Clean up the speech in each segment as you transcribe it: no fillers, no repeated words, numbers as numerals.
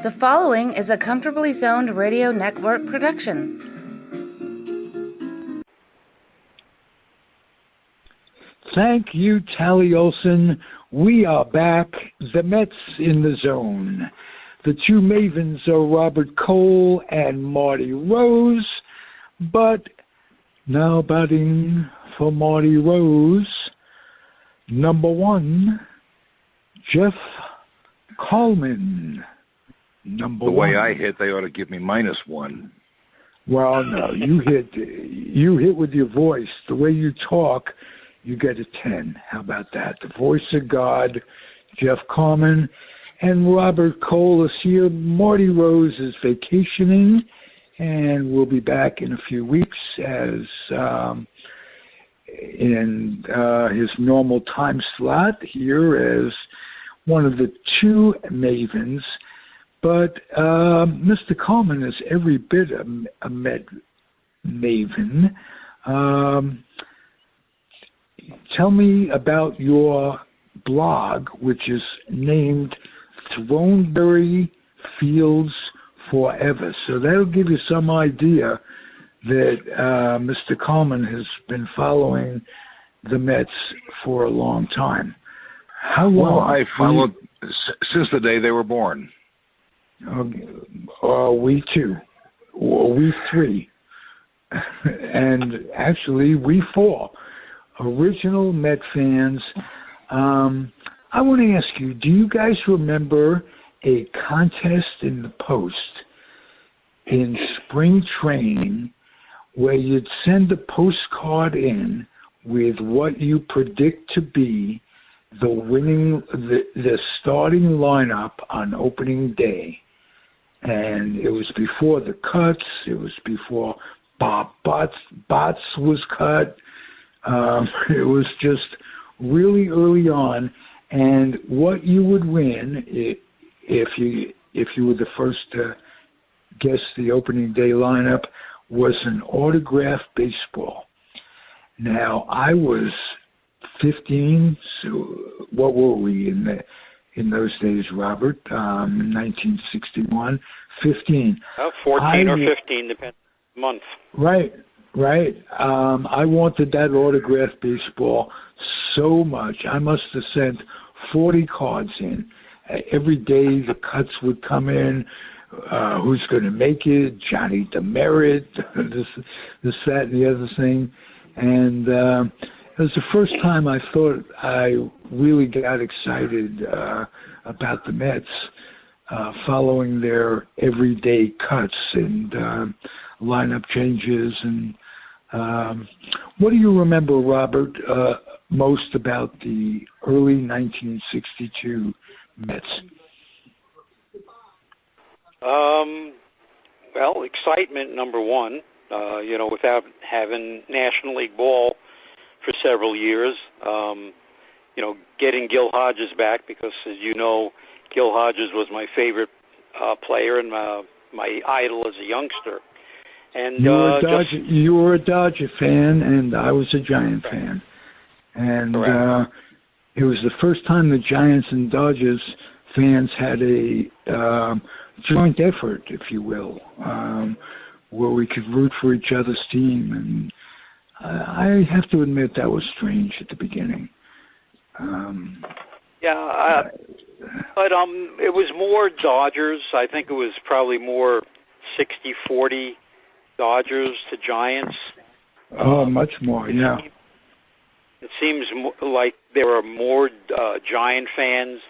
The following is a Comfortably Zoned Radio Network production. Thank you, Tally Olson. We are back. The Mets in the zone. The two mavens are Robert Cole and Marty Rose. But now batting for Marty Rose, number one, Jeff Kallman. Number one. The way one. I hit, they ought to give me -1. Well, no, you hit with your voice. The way you talk, you get a 10. How about that? The voice of God, Jeff Kallman, and Robert Cole is here. Marty Rose is vacationing, and we'll be back in a few weeks as in his normal time slot here as one of the two mavens. But Mr. Kallman is every bit a Met maven. Tell me about your blog, which is named Throneberry Fields Forever. So that'll give you some idea that Mr. Kallman has been following the Mets for a long time. How long? Well, I followed since the day they were born. We too. We three. And actually, we four. Original Met fans. I want to ask you, do you guys remember a contest in the Post in spring training where you'd send a postcard in with what you predict to be the starting lineup on opening day? And it was before the cuts. It was before Bob Botts was cut. It was just really early on. And what you would win if you were the first to guess the opening day lineup was an autographed baseball. Now, I was 15, so what were we in those days, Robert? 1961, 15. 14 or 15, depending on the month. Right. I wanted that autographed baseball so much. I must have sent 40 cards in. Every day the cuts would come in. Who's going to make it? Johnny Demerit, this, that, and the other thing. And it was the first time I thought I really got excited about the Mets following their everyday cuts and lineup changes. And what do you remember, Robert, most about the early 1962 Mets? Well, excitement, number one. Without having National League ball for several years, getting Gil Hodges back, because, as you know, Gil Hodges was my favorite player and my idol as a youngster. And you were a Dodger fan, and I was a Giant fan. And it was the first time the Giants and Dodgers fans had a joint effort, if you will, where we could root for each other's team. And I have to admit that was strange at the beginning. But it was more Dodgers. I think it was probably more 60-40 Dodgers to Giants. Oh, much more, yeah. It seems like there are more Giant fans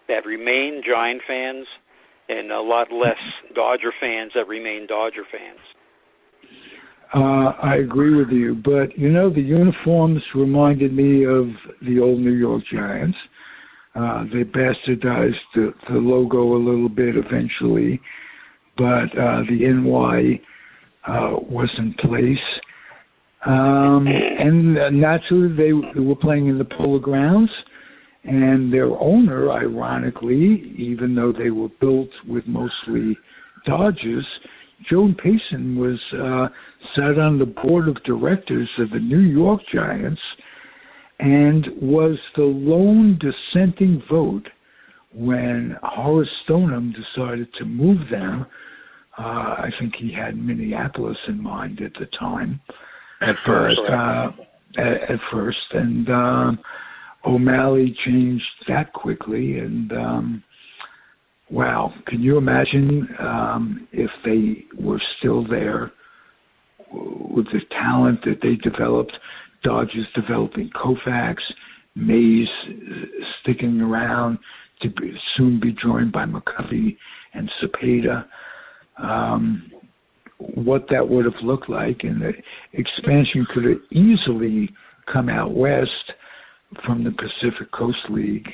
that remain Giant fans and a lot less Dodger fans that remain Dodger fans. I agree with you, but, the uniforms reminded me of the old New York Giants. They bastardized the logo a little bit eventually, but the NY was in place. And naturally, they were playing in the Polo Grounds, and their owner, ironically, even though they were built with mostly Dodgers, Joe Payson was sat on the board of directors of the New York Giants and was the lone dissenting vote when Horace Stoneham decided to move them. I think he had Minneapolis in mind at the time. At first. At first. And O'Malley changed that quickly. And, wow, can you imagine if they were still there with the talent that they developed, Dodgers developing Koufax, Mays sticking around to soon be joined by McCovey and Cepeda, what that would have looked like. And the expansion could have easily come out west from the Pacific Coast League.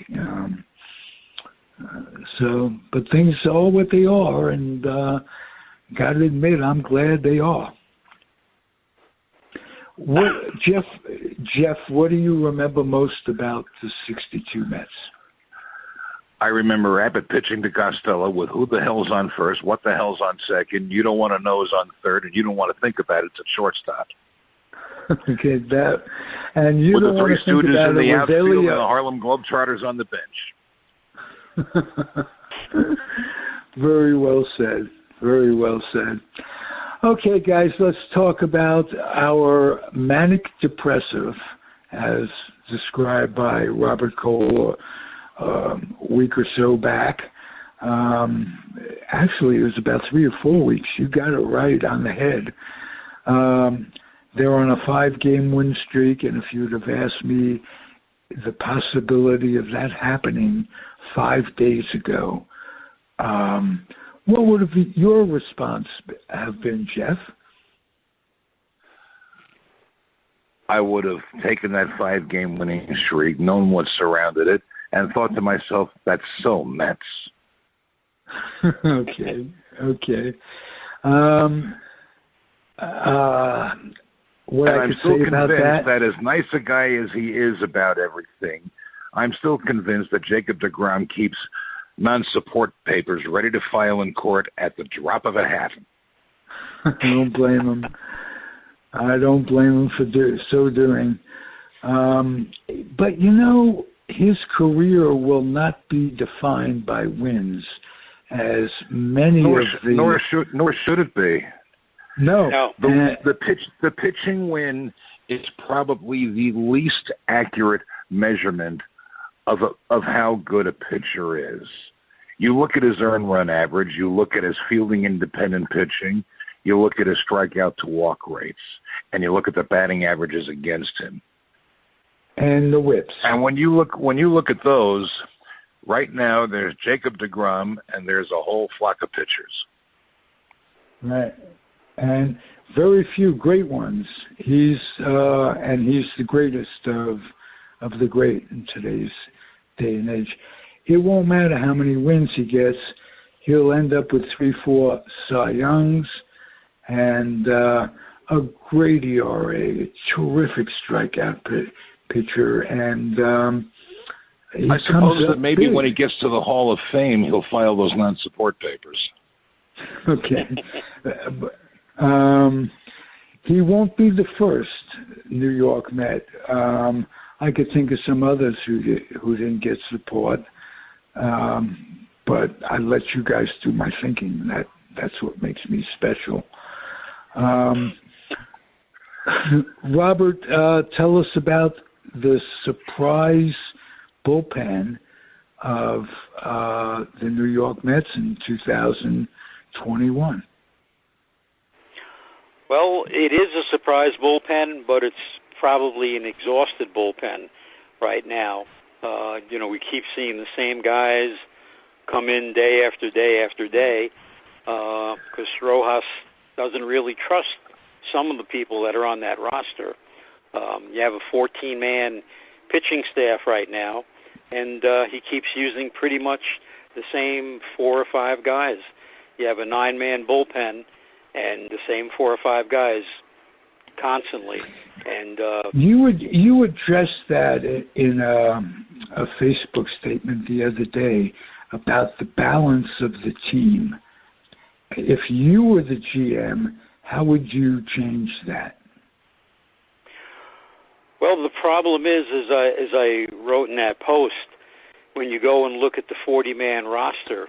But things are what they are, and got to admit, I'm glad they are. Jeff, what do you remember most about the 62 Mets? I remember Abbott pitching to Costello with who the hell's on first, what the hell's on second, you don't want to know is on third, and you don't want to think about it, it's at shortstop. Okay, that, and you with don't the want three to think students about in it the with outfield and the Elliott. Harlem Globetrotters on the bench. Very well said. Very well said. Okay, guys, let's talk about our manic depressive, as described by Robert Cole a week or so back. Actually, it was about 3 or 4 weeks. You got it right on the head. They're on a 5-game win streak, and if you'd have asked me the possibility of that happening 5 days ago, what would have been your response have been, Jeff? I would have taken that 5-game winning streak, known what surrounded it, and thought to myself, that's so Mets. Okay. What and I I'm could still say about convinced that as nice a guy as he is about everything, I'm still convinced that Jacob deGrom keeps non-support papers ready to file in court at the drop of a hat. I don't blame him. I don't blame him for so doing. But, you know, his career will not be defined by wins, as many nor should it be. No. The pitching win is probably the least accurate measurement of how good a pitcher is. You look at his earned run average, you look at his fielding independent pitching, you look at his strikeout to walk rates, and you look at the batting averages against him. And the whips. And when you look at those, right now there's Jacob deGrom and there's a whole flock of pitchers. Right. And very few great ones. He's the greatest of the great in today's day and age. It won't matter how many wins he gets. He'll end up with 3-4 Cy Youngs and a great ERA, a terrific strikeout pitcher, and I suppose that maybe when he gets to the Hall of Fame, he'll file those non-support papers. Okay. He won't be the first New York Met. I could think of some others who didn't get support, but I let you guys do my thinking. That's what makes me special. Robert, tell us about the surprise bullpen of the New York Mets in 2021. Well, it is a surprise bullpen, but it's probably an exhausted bullpen right now. We keep seeing the same guys come in day after day after day because Rojas doesn't really trust some of the people that are on that roster. You have a 14-man pitching staff right now, and he keeps using pretty much the same 4 or 5 guys. You have a 9-man bullpen and the same 4 or 5 guys constantly. And you addressed that in a Facebook statement the other day about the balance of the team. If you were the GM, how would you change that? Well, the problem is, as I wrote in that post, when you go and look at the 40-man roster,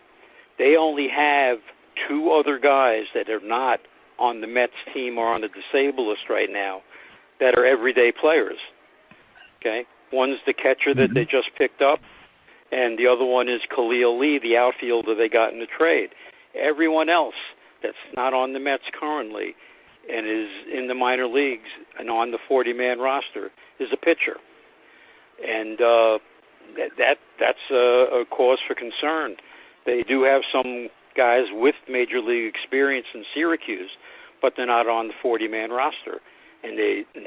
they only have 2 other guys that are not on the Mets team or on the disabled list right now that are everyday players. Okay? One's the catcher that they just picked up, and the other one is Khalil Lee, the outfielder they got in the trade. Everyone else that's not on the Mets currently and is in the minor leagues and on the 40-man roster is a pitcher. And that's a cause for concern. They do have some guys with major league experience in Syracuse, but they're not on the 40-man roster, and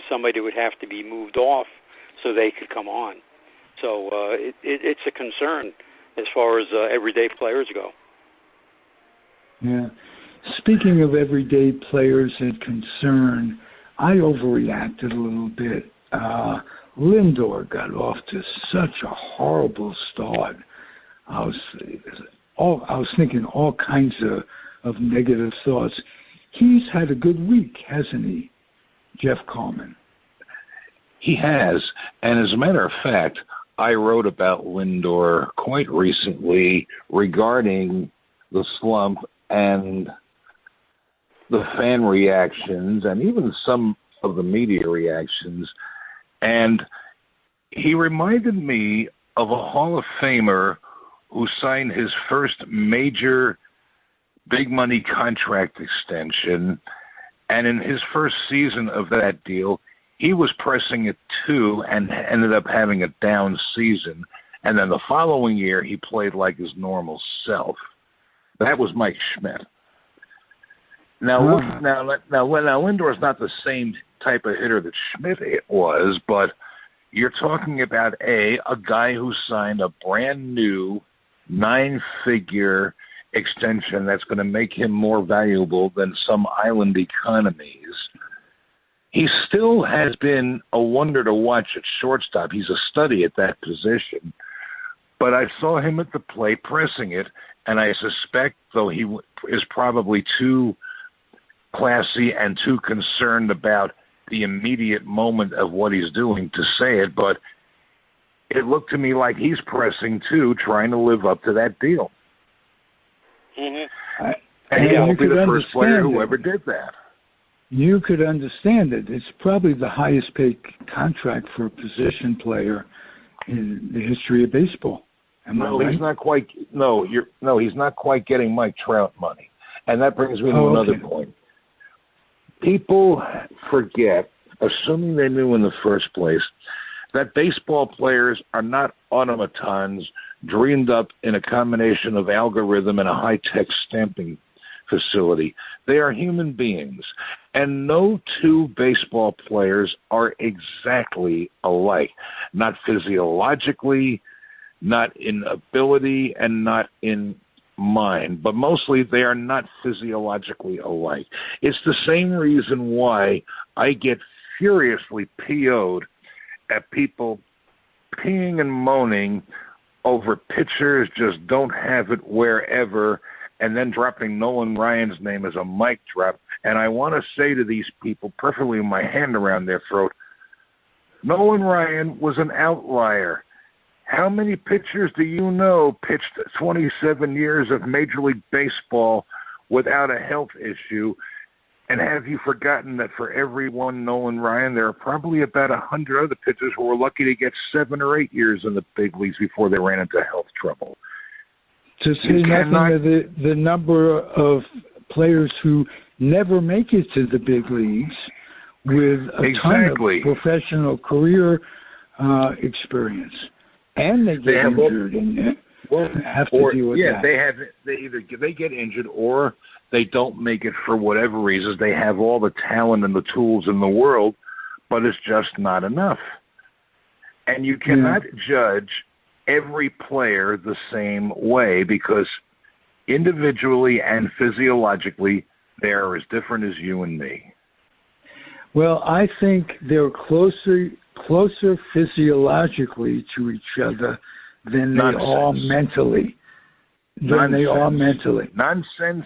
somebody would have to be moved off so they could come on. So it's a concern as far as everyday players go. Yeah. Speaking of everyday players and concern, I overreacted a little bit. Lindor got off to such a horrible start. I was thinking all kinds of negative thoughts. He's had a good week, hasn't he, Jeff Kallman? He has, and as a matter of fact, I wrote about Lindor quite recently regarding the slump and the fan reactions and even some of the media reactions. And he reminded me of a Hall of Famer who signed his first major big money contract extension. And in his first season of that deal, he was pressing it too and ended up having a down season. And then the following year, he played like his normal self. That was Mike Schmidt. Now Lindor is not the same type of hitter that Schmidt was, but you're talking about a guy who signed a brand new 9-figure extension that's going to make him more valuable than some island economies. He still has been a wonder to watch at shortstop. He's a study at that position. But I saw him at the plate pressing it, and I suspect, though he is probably too classy and too concerned about the immediate moment of what he's doing to say it, but it looked to me like he's pressing too, trying to live up to that deal. Mm-hmm. And he won't be the first player who ever did that. You could understand it. It's probably the highest paid contract for a position player in the history of baseball. He's not quite. He's not quite getting Mike Trout money, and that brings me to another point. People forget, assuming they knew in the first place, that baseball players are not automatons dreamed up in a combination of algorithm and a high-tech stamping facility. They are human beings, and no 2 baseball players are exactly alike, not physiologically, not in ability, and not in mind, but mostly they are not physiologically alike. It's the same reason why I get furiously PO'd at people peeing and moaning over pitchers just don't have it wherever, and then dropping Nolan Ryan's name as a mic drop. And I want to say to these people, perfectly with my hand around their throat, Nolan Ryan was an outlier. How many pitchers do you know pitched 27 years of Major League Baseball without a health issue? And have you forgotten that for every one Nolan Ryan, there are probably about 100 other pitchers who were lucky to get 7 or 8 years in the big leagues before they ran into health trouble? To say nothing of the number of players who never make it to the big leagues with a ton of professional career experience. And they get injured and have to deal with that. They get injured or they don't make it for whatever reasons. They have all the talent and the tools in the world, but it's just not enough. And you cannot judge every player the same way because individually and physiologically they are as different as you and me. Well, I think they're closer physiologically to each other than they are mentally. Nonsense.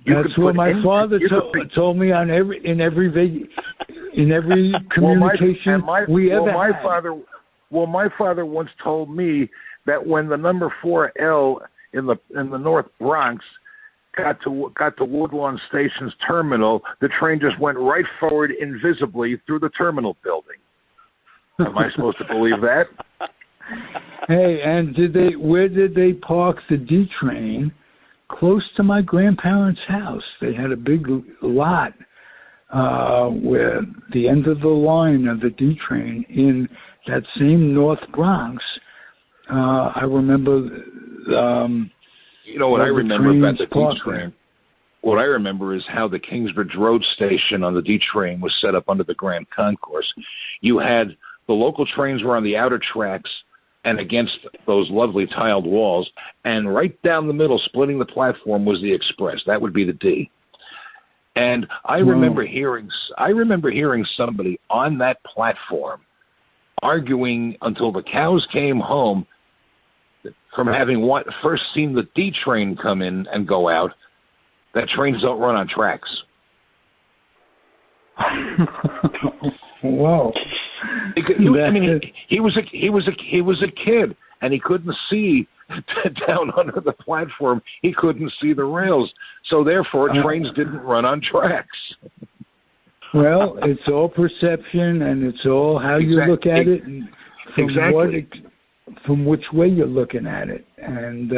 That's what my father told me in every communication we ever had. Well, my father once told me that when the number 4L in the North Bronx got to Woodlawn Station's terminal, the train just went right forward invisibly through the terminal building. Am I supposed to believe that? Hey, and where did they park the D train? Close to my grandparents' house. They had a big lot where the end of the line of the D train in that same North Bronx. I remember. You know what I remember about the D train? What I remember is how the Kingsbridge Road station on the D train was set up under the Grand Concourse. You had the local trains were on the outer tracks and against those lovely tiled walls, and right down the middle, splitting the platform, was the Express. That would be the D. And I remember hearing somebody on that platform arguing until the cows came home from having first seen the D train come in and go out, that trains don't run on tracks. Whoa! He was a kid, and he couldn't see down under the platform. He couldn't see the rails, so therefore trains didn't run on tracks. Well, it's all perception, and it's all how you look at it, and from which way you're looking at it, and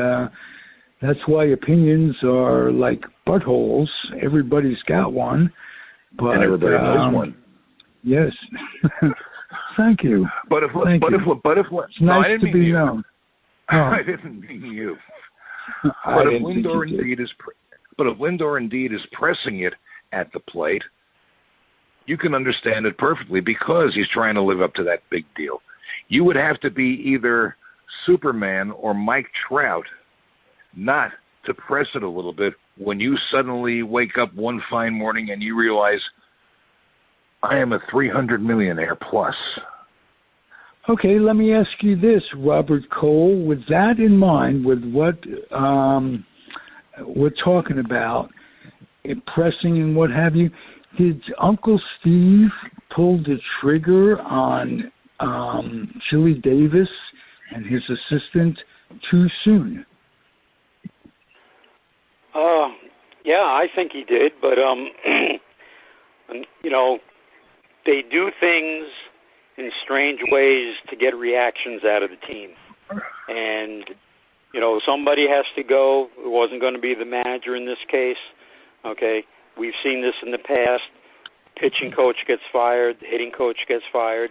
that's why opinions are like buttholes. Everybody's got one, but and everybody knows one. Yes, thank you. But if it's nice to be known. Oh. I didn't mean you. But if Lindor indeed is pressing it at the plate, you can understand it perfectly because he's trying to live up to that big deal. You would have to be either Superman or Mike Trout not to press it a little bit when you suddenly wake up one fine morning and you realize, I am a 300 millionaire plus. Okay, let me ask you this, Robert Cole. With that in mind, with what we're talking about, pressing and what have you, did Uncle Steve pull the trigger on Chili Davis and his assistant too soon? Yeah, I think he did, but they do things in strange ways to get reactions out of the team. And, somebody has to go. It wasn't going to be the manager in this case. Okay, we've seen this in the past. Pitching coach gets fired, the hitting coach gets fired,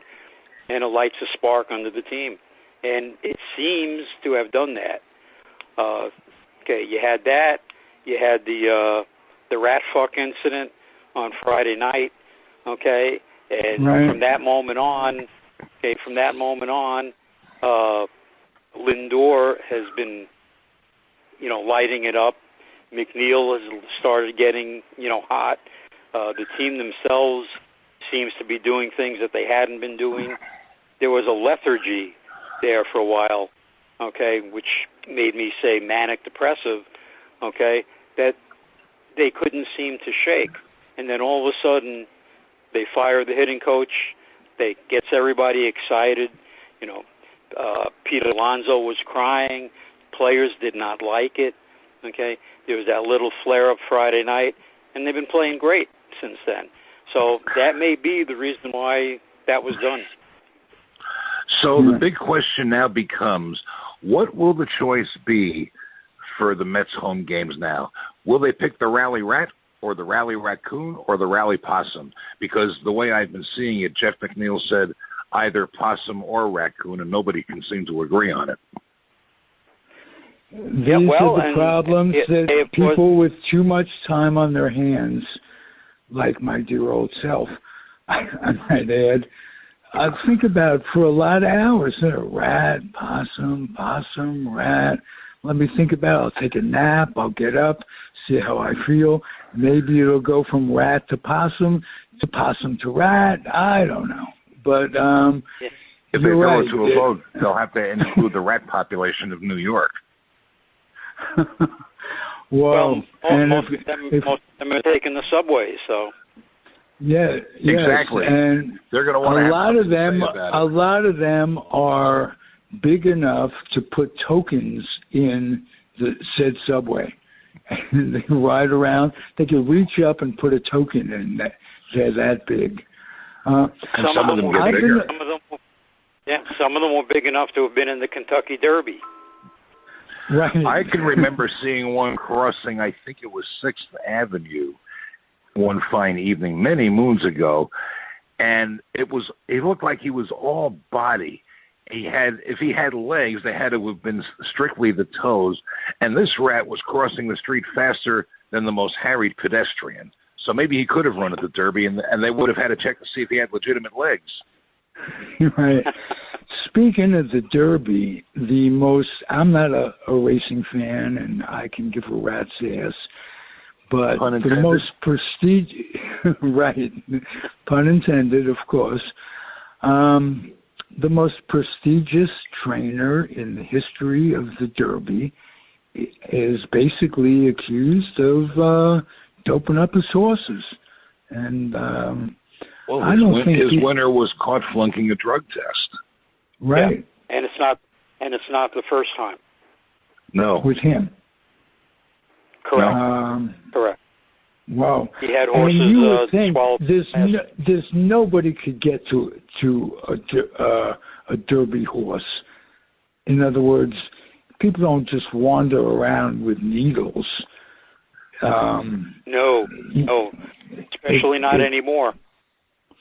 and it lights a spark under the team. And it seems to have done that. Okay, you had that. You had the rat fuck incident on Friday night. Okay, and from that moment on, Lindor has been, lighting it up. McNeil has started getting, hot. The team themselves seems to be doing things that they hadn't been doing. There was a lethargy there for a while, okay, which made me say manic depressive, okay, that they couldn't seem to shake. And then all of a sudden, they fire the hitting coach. They gets everybody excited. Pete Alonso was crying. Players did not like it, okay. There was that little flare-up Friday night, and they've been playing great since then. So that may be the reason why that was done. So the big question now becomes, what will the choice be for the Mets home games now? Will they pick the Rally Rat or the Rally Raccoon or the Rally Possum? Because the way I've been seeing it, Jeff McNeil said either Possum or Raccoon, and nobody can seem to agree on it. These are the problems that people with too much time on their hands, like my dear old self, I might add, think about for a lot of hours. Rat, possum, rat. Let me think about it. I'll take a nap. I'll get up, see how I feel. Maybe it'll go from rat to possum to rat. I don't know. But if they go to a vote, they'll have to include the rat population of New York. Well, most of them are taking the subway, so. Yeah, yes. Exactly. And they're going to want a to have lot of something to them. say about A it. lot of them are big enough to put tokens in the said subway. And they ride around. They can reach up and put a token in. They're that big. And some of them get bigger. Some of them were big enough to have been in the Kentucky Derby. Right. I can remember seeing one crossing, I think it was 6th Avenue, one fine evening many moons ago, and he looked like he was all body. If he had legs, they had to have been strictly the toes, and this rat was crossing the street faster than the most harried pedestrian. So maybe he could have run at the Derby, and they would have had to check to see if he had legitimate legs. Right. Speaking of the Derby, I'm not a racing fan, and I can give a rat's ass, but the most prestigious, right, pun intended, of course, the most prestigious trainer in the history of the Derby is basically accused of doping up his horses, and I don't think his winner was caught flunking a drug test. Right. Yeah. And it's not the first time. No. With him. Correct. Correct. Wow. He had horses. And you would think there's nobody could get to a Derby horse. In other words, people don't just wander around with needles. No, especially not anymore.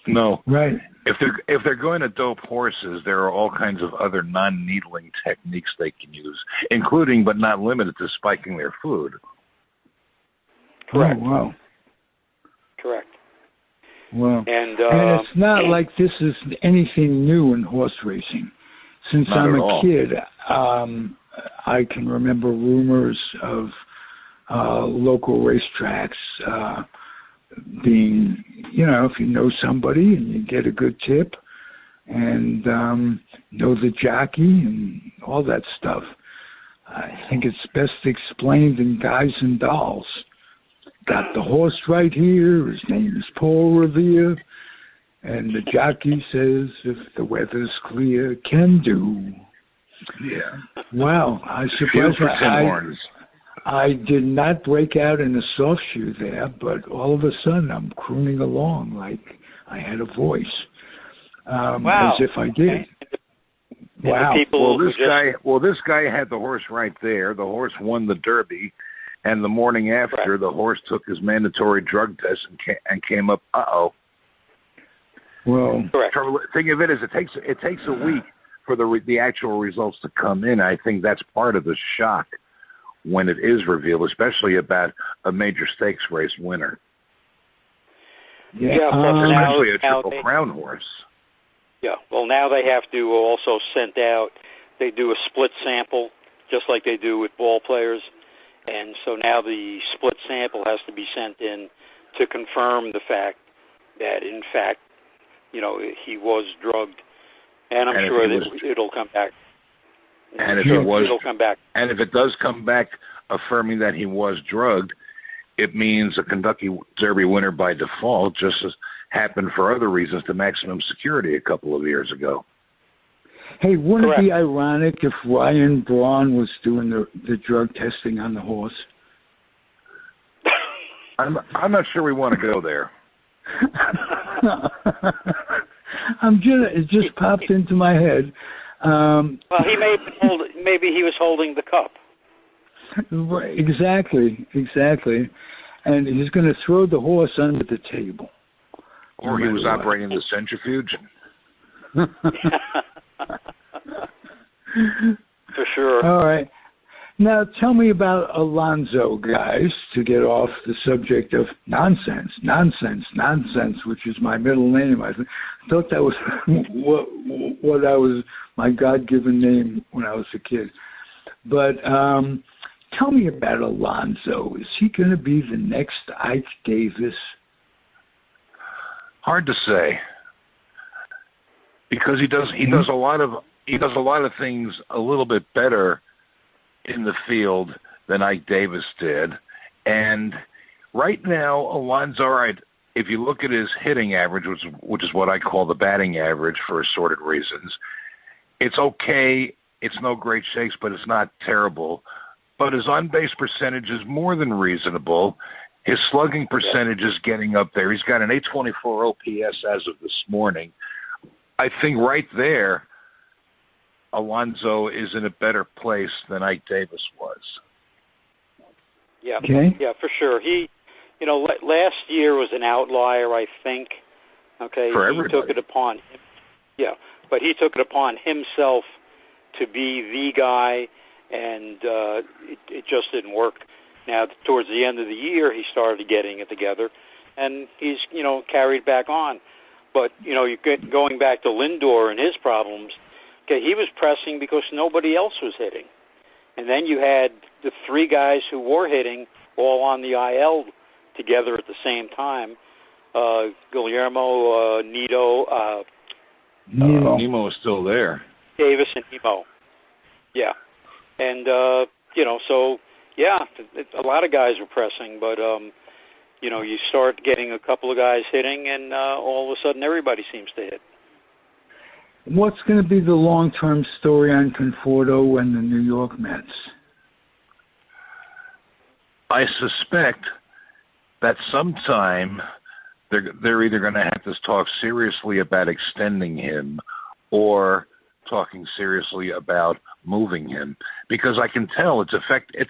No. Right. If they're going to dope horses, there are all kinds of other non-needling techniques they can use, including but not limited to spiking their food. Correct. Oh, wow. Correct. Well, and it's not like this is anything new in horse racing. Since I'm a kid, I can remember rumors of local racetracks being, if you know somebody and you get a good tip and know the jockey and all that stuff. I think it's best explained in Guys and Dolls. Got the horse right here. His name is Paul Revere. And the jockey says, if the weather's clear, can do. Yeah. Wow. I suppose I did not break out in a soft shoe there, but all of a sudden I'm crooning along like I had a voice, wow. As if I did. Wow. This guy had the horse right there. The horse won the Derby, and the morning after, the horse took his mandatory drug test and came up. Well, thing of it is, it takes a week for the actual results to come in. I think that's part of the shock when it is revealed, especially about a major stakes race winner. Yeah, especially a Triple Crown horse. Yeah, well, now they have to also send out, they do a split sample, just like they do with ball players, and so now the split sample has to be sent in to confirm the fact that, in fact, he was drugged, and I'm sure that it'll come back. And it'll come back. And if it does come back affirming that he was drugged, it means a Kentucky Derby winner by default, just as happened for other reasons to Maximum Security a couple of years ago. Hey, wouldn't it be ironic if Ryan Braun was doing the drug testing on the horse? I'm not sure we want to go there. It just popped into my head. Well, maybe he was holding the cup. Exactly. And he's going to throw the horse under the table. Or he was operating the centrifuge. For sure. All right. Now, tell me about Alonso, guys, to get off the subject of nonsense, which is my middle name. I thought that was what I was, my God-given name when I was a kid. But tell me about Alonso. Is he going to be the next Ike Davis? Hard to say, because he does a lot of things a little bit better in the field than Ike Davis did. And right now, Alonso, if you look at his hitting average, which is what I call the batting average for assorted reasons, it's okay. It's no great shakes, but it's not terrible. But his on-base percentage is more than reasonable. His slugging percentage is getting up there. He's got an 824 OPS as of this morning. I think right there, Alonso is in a better place than Ike Davis was. Yeah, Okay. yeah, for sure. He, last year was an outlier, I think. Okay, For he everybody. took it upon him. Yeah, but he took it upon himself to be the guy, and it just didn't work. Now, towards the end of the year, he started getting it together, and he's, carried back on. But, you get going back to Lindor and his problems, okay, he was pressing because nobody else was hitting. And then you had the three guys who were hitting all on the IL together at the same time. Guillermo, Nito, Nemo is still there. Davis, and Nemo. Yeah. And, so, yeah, a lot of guys were pressing, but, you start getting a couple of guys hitting, and all of a sudden everybody seems to hit. What's going to be the long-term story on Conforto and the New York Mets? I suspect that sometime they're either going to have to talk seriously about extending him or talking seriously about moving him, because I can tell it's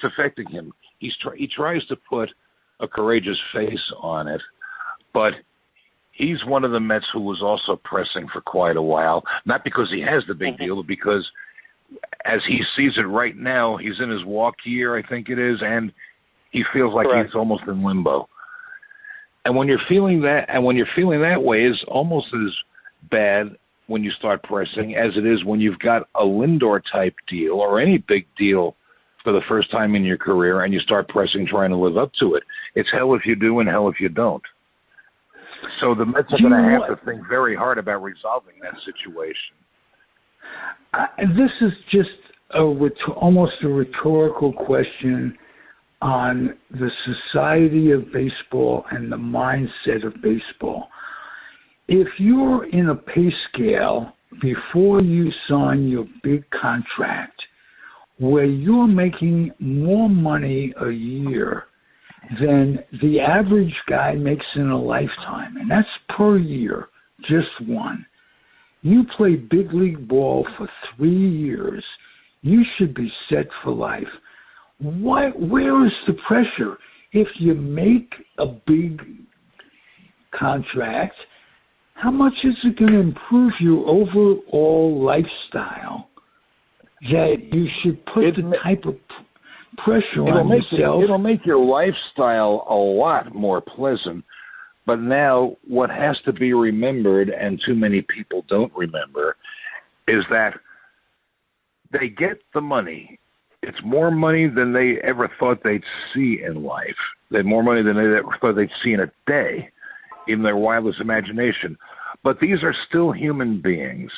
affecting him. He tries to put a courageous face on it, but he's one of the Mets who was also pressing for quite a while, not because he has the big deal, but because as he sees it right now, he's in his walk year, I think it is, and he feels like Correct. He's almost in limbo. And when you're feeling that way, is almost as bad when you start pressing as it is when you've got a Lindor type deal or any big deal for the first time in your career and you start pressing, trying to live up to it. It's hell if you do and hell if you don't. So the Mets are going to have to think very hard about resolving that situation. This is just almost a rhetorical question on the society of baseball and the mindset of baseball. If you're in a pay scale before you sign your big contract where you're making more money a year than the average guy makes in a lifetime, and that's per year, just one. You play big league ball for 3 years, you should be set for life. Where is the pressure? If you make a big contract, how much is it going to improve your overall lifestyle that you should put the type of pressure on yourself? It'll make your lifestyle a lot more pleasant. But now what has to be remembered, and too many people don't remember, is that they get the money. It's more money than they ever thought they'd see in life. They have more money than they ever thought they'd see in a day, in their wildest imagination. But these are still human beings,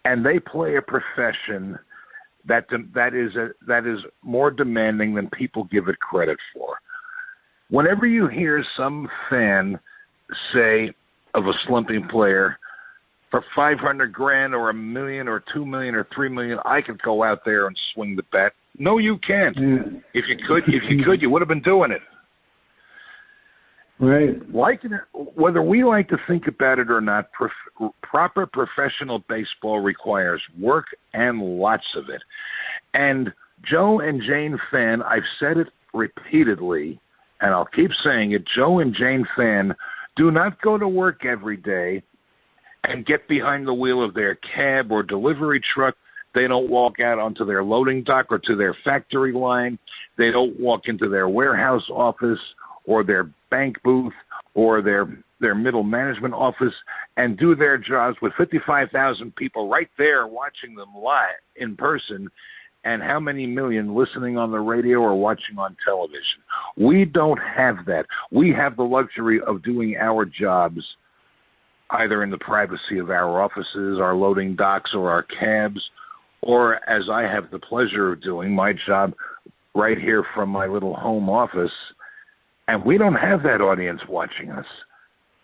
and they play a profession that is more demanding than people give it credit for. Whenever you hear some fan say of a slumping player, for $500,000 or $1 million or $2 million or $3 million, I could go out there and swing the bat. No, you can't. If you could, you would have been doing it. Right. Whether we like to think about it or not, proper professional baseball requires work and lots of it. And Joe and Jane Fan, I've said it repeatedly, and I'll keep saying it, Joe and Jane Fan do not go to work every day and get behind the wheel of their cab or delivery truck. They don't walk out onto their loading dock or to their factory line. They don't walk into their warehouse office or their bank booth or their middle management office and do their jobs with 55,000 people right there watching them live in person, and how many million listening on the radio or watching on television. We don't have that. We have the luxury of doing our jobs either in the privacy of our offices, our loading docks, or our cabs, or as I have the pleasure of doing, my job right here from my little home office. And we don't have that audience watching us.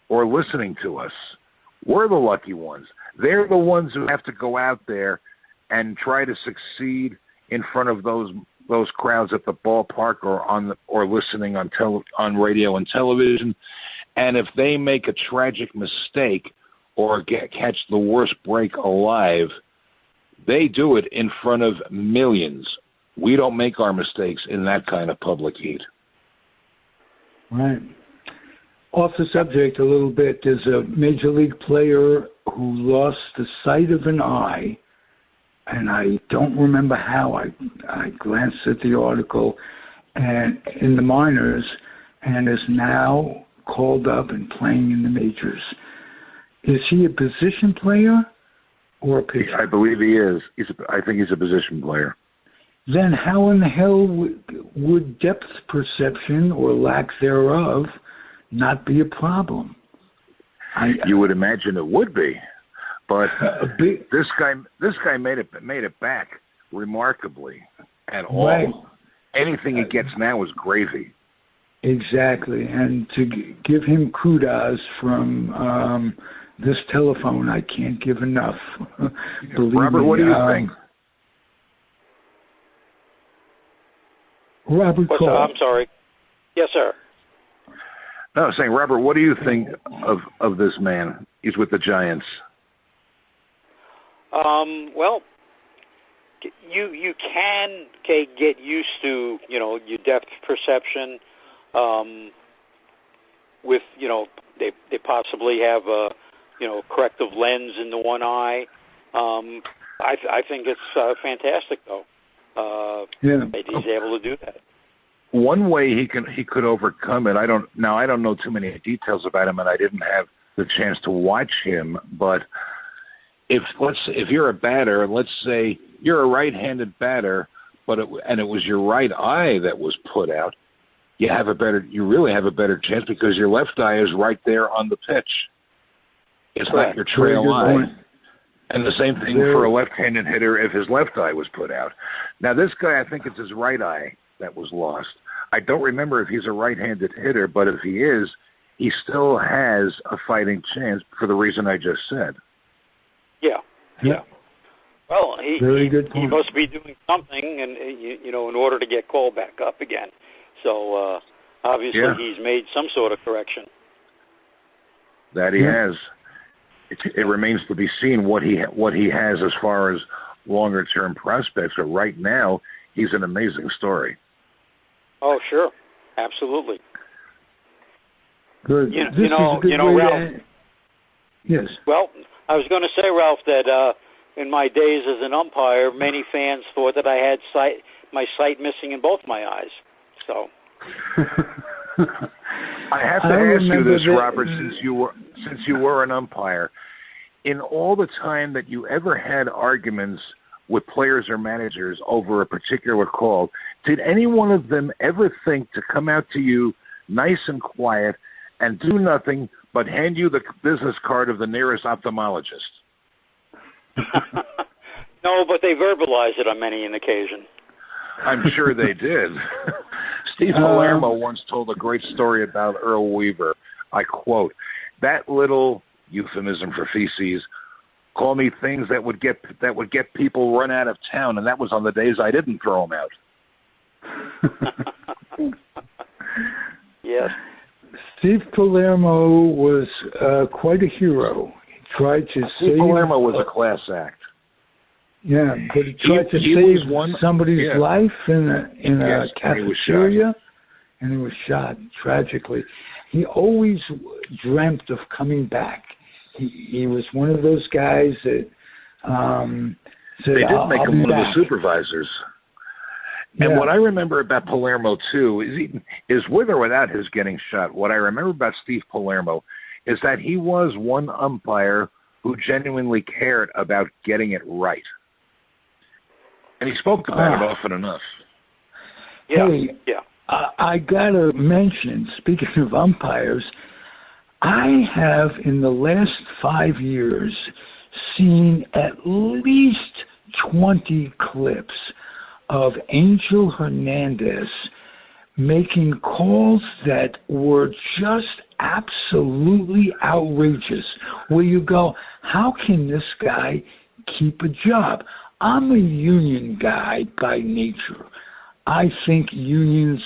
or listening to us. We're the lucky ones. They're the ones who have to go out there and try to succeed in front of those crowds at the ballpark or listening on radio and television. And if they make a tragic mistake or catch the worst break alive, they do it in front of millions. We don't make our mistakes in that kind of public heat. Right. Off the subject a little bit, there's a major league player who lost the sight of an eye, and I don't remember how. I glanced at the article and in the minors and is now called up and playing in the majors. Is he a position player or a pitcher? I believe he is. I think he's a position player. Then how in the hell would depth perception or lack thereof not be a problem? You would imagine it would be, but this guy made it back remarkably, and anything he gets now is gravy. Exactly, and to give him kudos from this telephone, I can't give enough. Robert, what do you think? Robert Cole. I'm sorry. Yes, sir. No, I'm saying, Robert, what do you think of this man? He's with the Giants. Well, you can get used to your depth perception. With they possibly have a corrective lens in the one eye. I think it's fantastic though. That he's able to do that. One way he could overcome it. I don't know too many details about him, and I didn't have the chance to watch him. But if you're a batter, and let's say you're a right-handed batter, but it was your right eye that was put out, you really have a better chance because your left eye is right there on the pitch. It's not your trail eye. And the same thing for a left-handed hitter if his left eye was put out. Now, this guy, I think it's his right eye that was lost. I don't remember if he's a right-handed hitter, but if he is, he still has a fighting chance for the reason I just said. Yeah. Well, he must be doing something, and in order to get called back up again. So obviously he's made some sort of correction. That he has. It remains to be seen what he has as far as longer-term prospects. But right now, he's an amazing story. Oh, sure, absolutely. Good. Ralph. Yes. Well, I was going to say, Ralph, that in my days as an umpire, many fans thought that I had my sight missing in both my eyes. So. I have to ask you this, Robert, since you were an umpire. In all the time that you ever had arguments with players or managers over a particular call, did any one of them ever think to come out to you nice and quiet and do nothing but hand you the business card of the nearest ophthalmologist? No, but they verbalize it on many an occasion. I'm sure they did. Steve Palermo once told a great story about Earl Weaver. I quote, "That little euphemism for feces called me things that would get people run out of town, and that was on the days I didn't throw them out." Yes. Steve Palermo was quite a hero. He tried to Steve Palermo was a class act. Yeah, but he tried to save somebody's life in a cafeteria, and he was shot tragically. He always dreamt of coming back. He was one of those guys that said, they did make him one back. of the supervisors. And what I remember about Palermo, too, is with or without his getting shot, what I remember about Steve Palermo is that he was one umpire who genuinely cared about getting it right. And he spoke about it often enough. I got to mention, speaking of umpires, I have in the last 5 years seen at least 20 clips of Angel Hernandez making calls that were just absolutely outrageous, where you go, how can this guy keep a job? I'm a union guy by nature. I think unions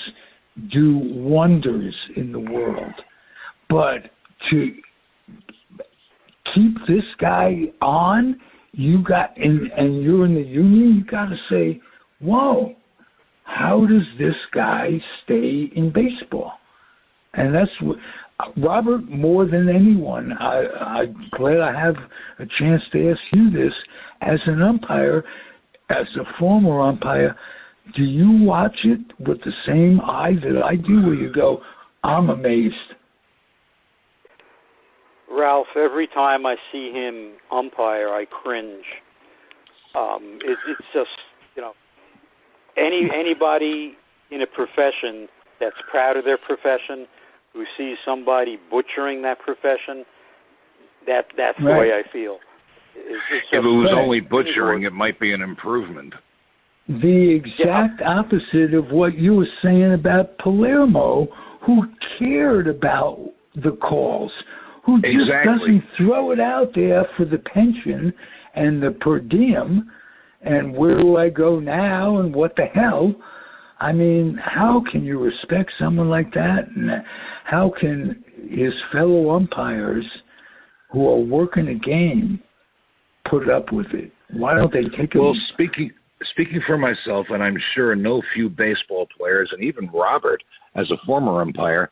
do wonders in the world. But to keep this guy on, you got, and you're in the union, you got to say, whoa, how does this guy stay in baseball? And that's what, Robert, more than anyone, I'm glad I have a chance to ask you this. As an umpire, as a former umpire, do you watch it with the same eye that I do, where you go, I'm amazed? Ralph, every time I see him umpire, I cringe. It's just, anybody in a profession that's proud of their profession, who sees somebody butchering that profession, that's right. The way I feel. If it was only butchering, it might be an improvement. The exact opposite of what you were saying about Palermo, who cared about the calls, who just doesn't throw it out there for the pension and the per diem and where do I go now and what the hell. I mean, how can you respect someone like that? And how can his fellow umpires who are working a game put up with it? Why don't they take it? Well, speaking for myself, and I'm sure no few baseball players, and even Robert, as a former umpire,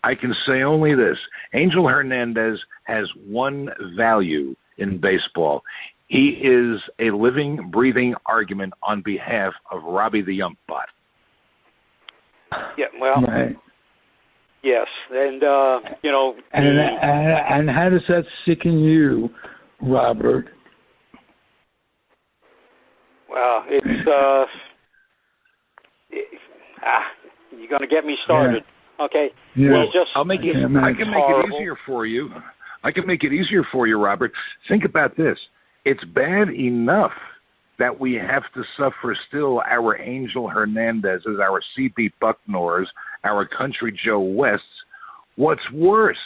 I can say only this. Angel Hernandez has one value in baseball. He is a living, breathing argument on behalf of Robbie the Ump Bot. Yeah, well, right. Yes, and and how does that sicken you, Robert? Well, it's you're going to get me started, okay? Yeah. Well, I can make it easier for you. I can make it easier for you, Robert. Think about this. It's bad enough that we have to suffer still our Angel Hernandez's, our C.B. Bucknors, our Country Joe Wests. What's worse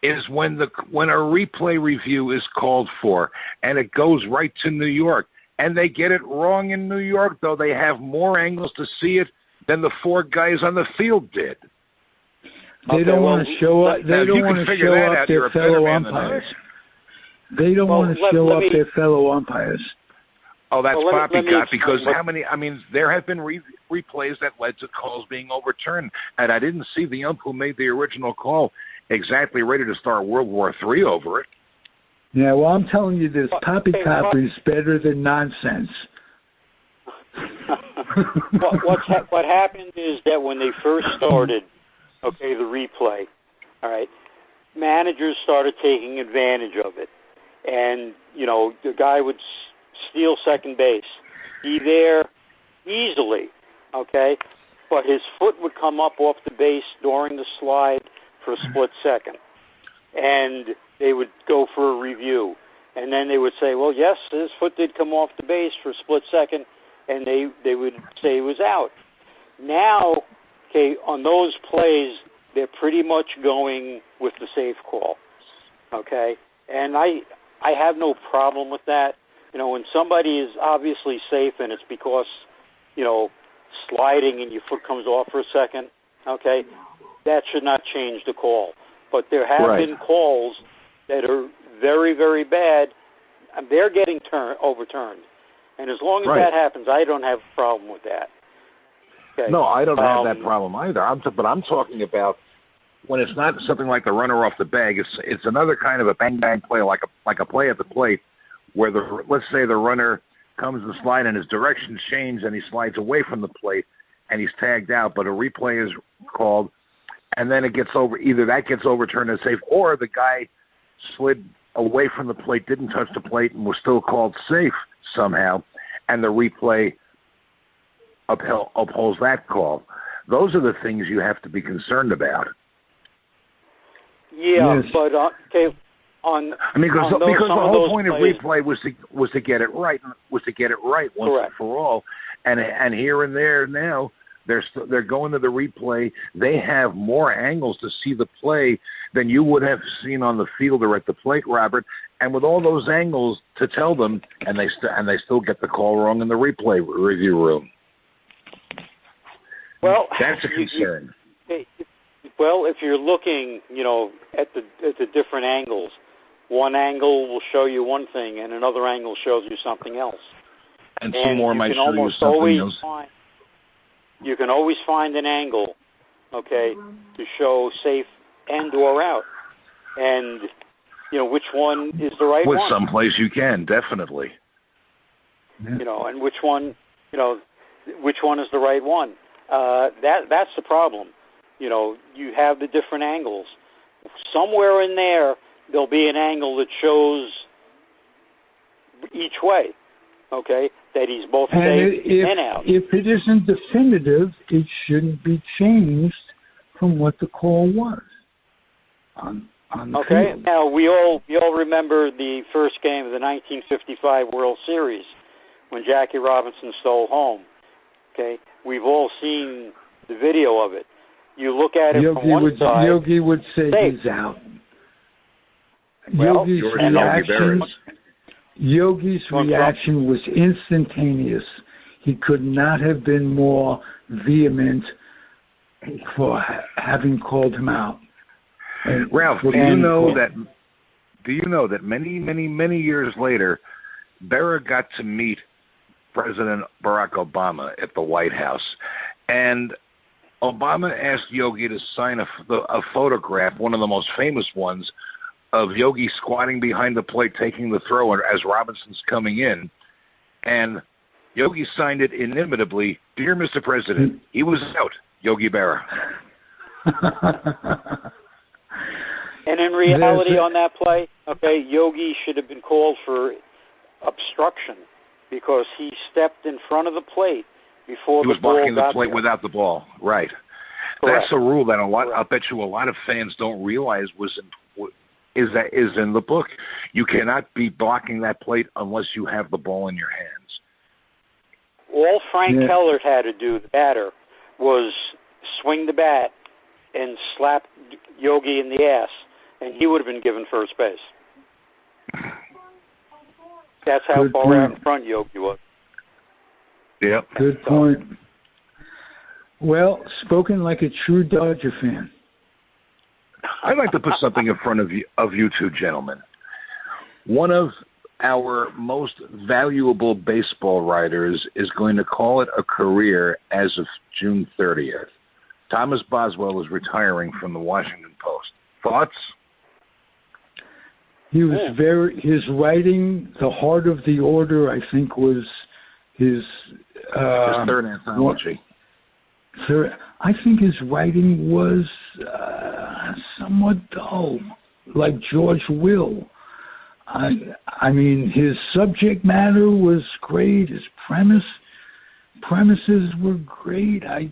is when a replay review is called for and it goes right to New York, and they get it wrong in New York, though they have more angles to see it than the four guys on the field did. They don't want to show up. They don't want to show up their fellow umpires. They don't want to show up their fellow umpires. Oh, that's poppycock, because how many, there have been replays that led to calls being overturned, and I didn't see the ump who made the original call exactly ready to start World War III over it. Yeah, well, I'm telling you this, poppycock is better than nonsense. What happened is that when they first started, the replay, all right, managers started taking advantage of it. And, the guy would steal second base. Be there easily, okay? But his foot would come up off the base during the slide for a split second. And they would go for a review. And then they would say, well, yes, his foot did come off the base for a split second. And they would say it was out. Now, on those plays, they're pretty much going with the safe call, okay? And I have no problem with that. When somebody is obviously safe and it's because, sliding and your foot comes off for a second, okay, that should not change the call. But there have been calls that are very, very bad, and they're getting overturned. And as long as that happens, I don't have a problem with that. Okay. No, I don't have that problem either. But I'm talking about when it's not something like the runner off the bag. It's another kind of a bang bang play, like a play at the plate, where let's say the runner comes to slide and his direction changed and he slides away from the plate and he's tagged out, but a replay is called, and then it gets over. Either that gets overturned as safe, or the guy slid away from the plate, didn't touch the plate, and was still called safe somehow, and the replay upholds that call. Those are the things you have to be concerned about. Yeah, yes. But because the whole point of replay was to get it right, once and for all, and here and there now They're going to the replay. They have more angles to see the play than you would have seen on the field or at the plate, Robert. And with all those angles to tell them, and they still get the call wrong in the replay review room. Well, that's a concern. Well, if you're looking, at the different angles, one angle will show you one thing, and another angle shows you something else. And some more might show you something else. You can always find an angle, to show safe and or out, and which one is the right one. With some place you can, definitely. And which one is the right one. That's the problem. You have the different angles. Somewhere in there'll be an angle that shows each way, that he's both safe and out. If it isn't definitive, it shouldn't be changed from what the call was on the field. Now we all remember the first game of the 1955 World Series when Jackie Robinson stole home. We've all seen the video of it. You look at it from one side. Yogi would say safe. He's out. Well, Yogi's reaction was instantaneous. He could not have been more vehement for having called him out. And Ralph, do you know that many, many, many years later, Berra got to meet President Barack Obama at the White House, and Obama asked Yogi to sign a photograph, one of the most famous ones, of Yogi squatting behind the plate taking the throw as Robinson's coming in. And Yogi signed it inimitably, "Dear Mr. President, he was out, Yogi Berra." And in reality on that play, Yogi should have been called for obstruction because he stepped in front of the plate before the ball got He was blocking the plate without the ball, right. Correct. That's a rule that I'll bet you a lot of fans don't realize is in the book. You cannot be blocking that plate unless you have the ball in your hands. All Frank Kellert had to do, the batter, was swing the bat and slap Yogi in the ass, and he would have been given first base. That's how far out in front Yogi was. Yep. Good point. Well, spoken like a true Dodger fan. I'd like to put something in front of you two gentlemen. One of our most valuable baseball writers is going to call it a career as of June 30th. Thomas Boswell is retiring from the Washington Post. Thoughts? He was his writing, The Heart of the Order, I think was his third anthology. I think his writing was somewhat dull, like George Will. I mean, his subject matter was great. His premises were great. I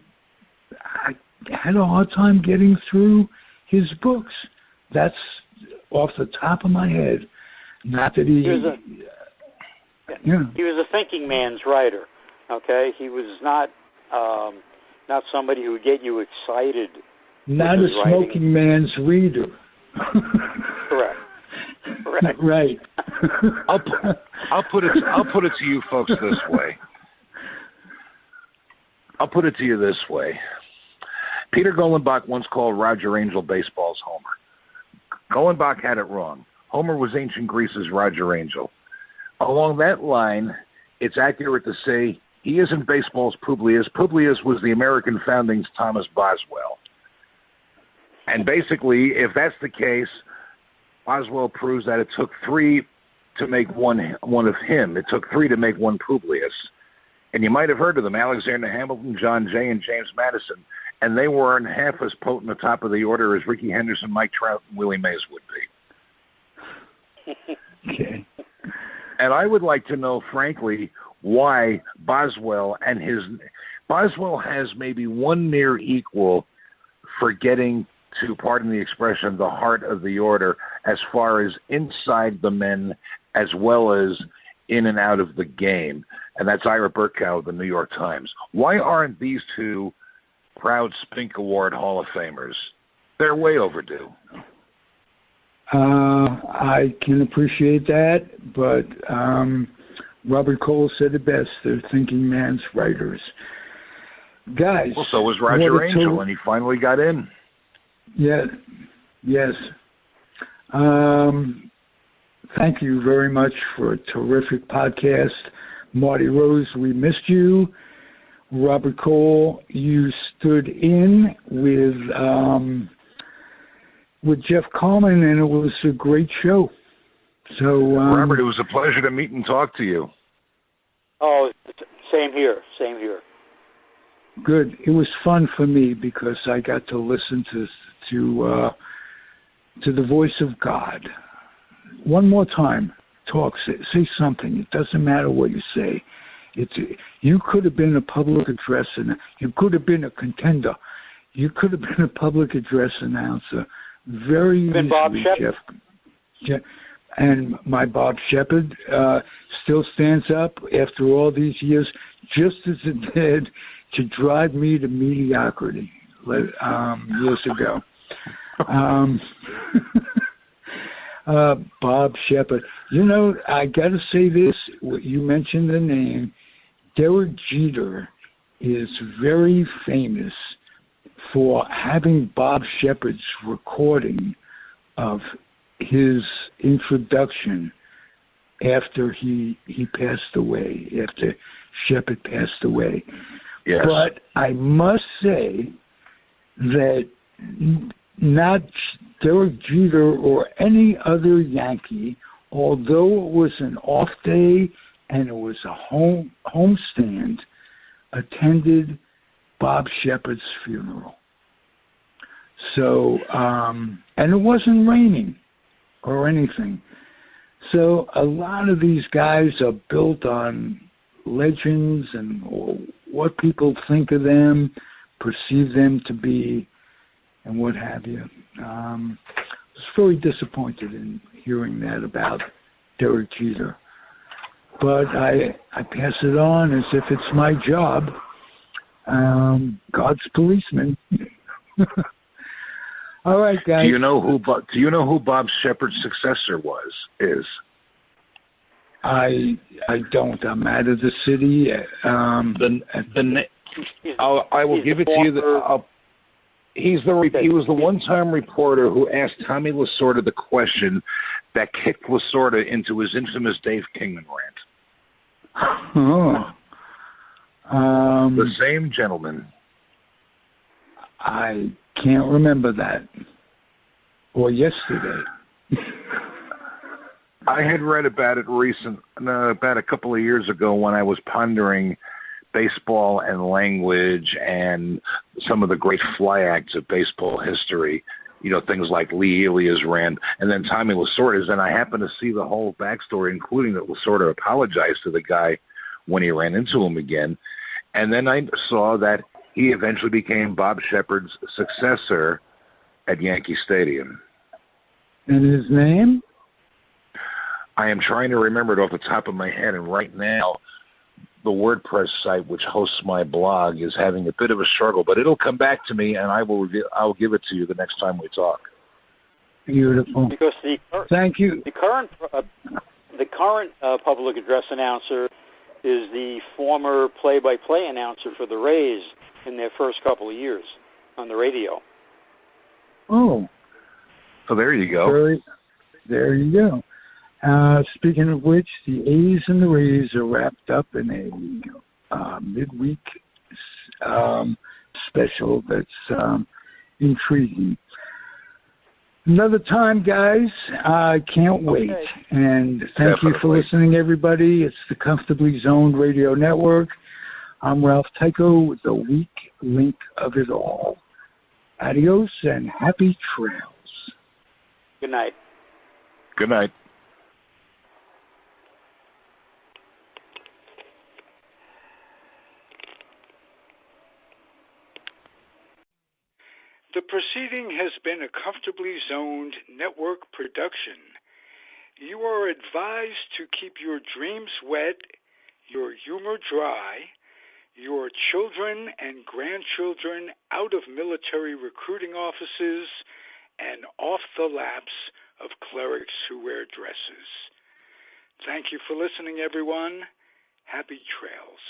had a hard time getting through his books. That's off the top of my head. Not that he was a thinking man's writer. He was not somebody who would get you excited. Not a smoking man's reader. Correct. Right. I'll put it to you folks this way. I'll put it to you this way. Peter Golenbach once called Roger Angel baseball's Homer. Golenbach had it wrong. Homer was ancient Greece's Roger Angel. Along that line, it's accurate to say he isn't baseball's Publius. Publius was the American founding's Thomas Boswell. And basically, if that's the case, Boswell proves that it took three to make one of him. It took three to make one Publius. And you might have heard of them, Alexander Hamilton, John Jay, and James Madison. And they weren't half as potent at the top of the order as Ricky Henderson, Mike Trout, and Willie Mays would be. Okay. And I would like to know, frankly, why Boswell has maybe one near equal for getting to, pardon the expression, the heart of the order as far as inside the men as well as in and out of the game. And that's Ira Burkow of the New York Times. Why aren't these two proud Spink Award Hall of Famers. They're way overdue. I can appreciate that, but Robert Cole said it best. They're thinking man's writers. Guys. Well, so was Roger Angel, and he finally got in. Yeah. Yes. Thank you very much for a terrific podcast. Marty Rose, we missed you. Robert Cole, you stood in with Jeff Kallman, and it was a great show. So, Robert, it was a pleasure to meet and talk to you. Oh, same here. Same here. Good. It was fun for me because I got to listen to the voice of God. One more time, talk, say something. It doesn't matter what you say. You could have been a public address, and you could have been a contender. You could have been a public address announcer. Very easily, Jeff. And my Bob Shepard still stands up after all these years, just as it did to drive me to mediocrity years ago. Bob Shepard. You know, I got to say this. You mentioned the name. Derek Jeter is very famous for having Bob Shepard's recording of his introduction after he passed away, after Shepard passed away. Yes. But I must say that not Derek Jeter or any other Yankee, although it was an off day and it was a homestand, attended Bob Shepard's funeral. So, and it wasn't raining or anything. So a lot of these guys are built on legends and what people think of them, perceive them to be, and what have you. I was very disappointed in hearing that about Derek Jeter. But I pass it on as if it's my job. God's policeman. All right, guys. Do you know who Bob Shepard's successor is? I don't. I'm out of the city. I will give it to you. He was the one-time reporter who asked Tommy Lasorda the question that kicked Lasorda into his infamous Dave Kingman rant. Oh. The same gentleman. I can't remember that. Or yesterday. I had read about it about a couple of years ago when I was pondering baseball and language and some of the great fly acts of baseball history, things like Lee Elias rant, and then Tommy Lasorda's, and I happened to see the whole backstory, including that Lasorda apologized to the guy when he ran into him again. And then I saw that he eventually became Bob Shepard's successor at Yankee Stadium. And his name? I am trying to remember it off the top of my head, and right now the WordPress site, which hosts my blog, is having a bit of a struggle, but it'll come back to me, and I'll give it to you the next time we talk. Beautiful. Because thank you. The current public address announcer is the former play-by-play announcer for the Rays in their first couple of years on the radio. Oh. So there you go. There you go. Speaking of which, the A's and the Rays are wrapped up in a midweek special that's intriguing. Another time, guys. I can't wait. And thank you for listening, everybody. It's the Comfortably Zoned Radio Network. I'm Ralph Tyko with the weak link of it all. Adios and happy trails. Good night. Good night. The proceeding has been a Comfortably Zoned network production. You are advised to keep your dreams wet, your humor dry, your children and grandchildren out of military recruiting offices and off the laps of clerics who wear dresses. Thank you for listening, everyone. Happy trails.